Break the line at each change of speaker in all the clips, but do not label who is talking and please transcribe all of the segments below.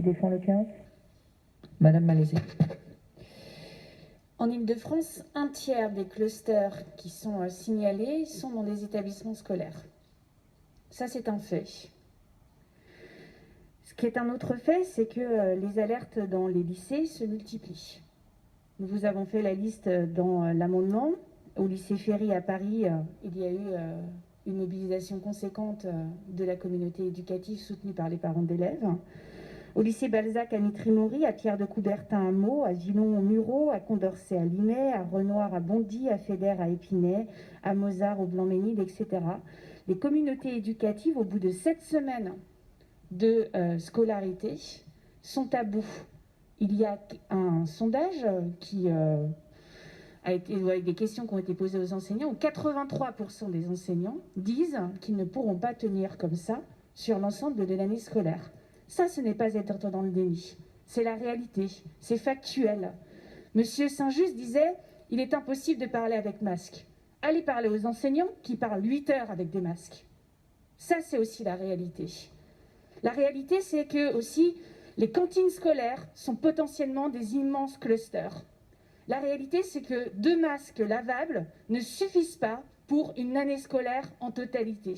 qui défend le 15.
Madame Malaisé.
En Ile-de-France, un tiers des clusters qui sont signalés sont dans des établissements scolaires. Ça, c'est un fait. Ce qui est un autre fait, c'est que les alertes dans les lycées se multiplient. Nous vous avons fait la liste dans l'amendement. Au lycée Ferry à Paris, il y a eu une mobilisation conséquente de la communauté éducative soutenue par les parents d'élèves. Au lycée Balzac à Mitry-Mory, à Pierre de Coubertin à Meaux, à Villon au Mureau, à Condorcet à Limay, à Renoir à Bondy, à Fédère à Épinay, à Mozart au Blanc-Ménil, etc. Les communautés éducatives, au bout de 7 semaines de scolarité, sont à bout. Il y a un sondage qui a été, avec des questions qui ont été posées aux enseignants, où 83% des enseignants disent qu'ils ne pourront pas tenir comme ça sur l'ensemble de l'année scolaire. Ça, ce n'est pas être dans le déni. C'est la réalité, c'est factuel. Monsieur Saint-Just disait, il est impossible de parler avec masque. Allez parler aux enseignants qui parlent 8 heures avec des masques. Ça, c'est aussi la réalité. La réalité, c'est que aussi, les cantines scolaires sont potentiellement des immenses clusters. La réalité, c'est que 2 masques lavables ne suffisent pas pour une année scolaire en totalité.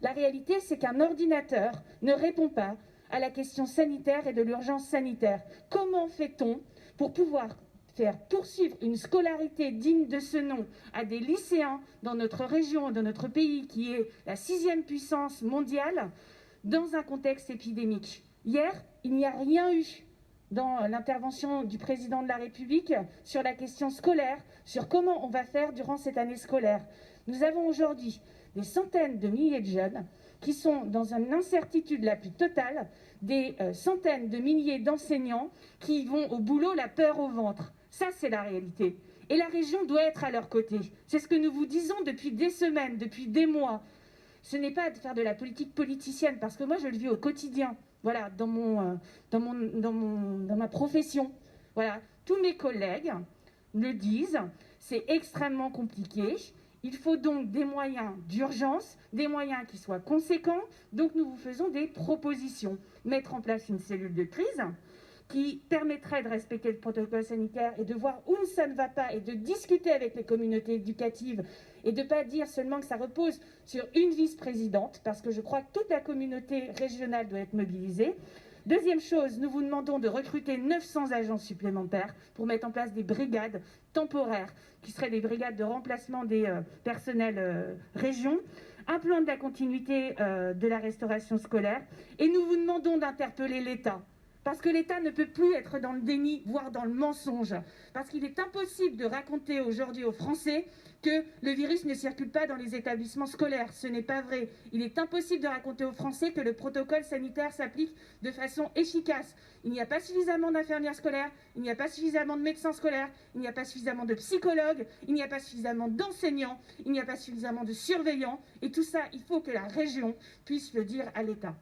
La réalité, c'est qu'un ordinateur ne répond pas à la question sanitaire et de l'urgence sanitaire. Comment fait-on pour pouvoir faire poursuivre une scolarité digne de ce nom à des lycéens dans notre région, dans notre pays, qui est la 6e puissance mondiale, dans un contexte épidémique? Hier, il n'y a rien eu dans l'intervention du président de la République sur la question scolaire, sur comment on va faire durant cette année scolaire. Nous avons aujourd'hui des centaines de milliers de jeunes qui sont dans une incertitude la plus totale, des centaines de milliers d'enseignants qui vont au boulot la peur au ventre. Ça, c'est la réalité. Et la région doit être à leur côté. C'est ce que nous vous disons depuis des semaines, depuis des mois. Ce n'est pas de faire de la politique politicienne, parce que moi, je le vis au quotidien. Voilà, dans ma profession. Voilà, tous mes collègues le disent, c'est extrêmement compliqué. Il faut donc des moyens d'urgence, des moyens qui soient conséquents. Donc nous vous faisons des propositions. Mettre en place une cellule de crise qui permettrait de respecter le protocole sanitaire et de voir où ça ne va pas et de discuter avec les communautés éducatives et de ne pas dire seulement que ça repose sur une vice-présidente, parce que je crois que toute la communauté régionale doit être mobilisée. Deuxième chose, nous vous demandons de recruter 900 agents supplémentaires pour mettre en place des brigades temporaires, qui seraient des brigades de remplacement des personnels régions, un plan de la continuité de la restauration scolaire, et nous vous demandons d'interpeller l'État. Parce que l'État ne peut plus être dans le déni, voire dans le mensonge. Parce qu'il est impossible de raconter aujourd'hui aux Français que le virus ne circule pas dans les établissements scolaires. Ce n'est pas vrai. Il est impossible de raconter aux Français que le protocole sanitaire s'applique de façon efficace. Il n'y a pas suffisamment d'infirmières scolaires, il n'y a pas suffisamment de médecins scolaires, il n'y a pas suffisamment de psychologues, il n'y a pas suffisamment d'enseignants, il n'y a pas suffisamment de surveillants. Et tout ça, il faut que la région puisse le dire à l'État.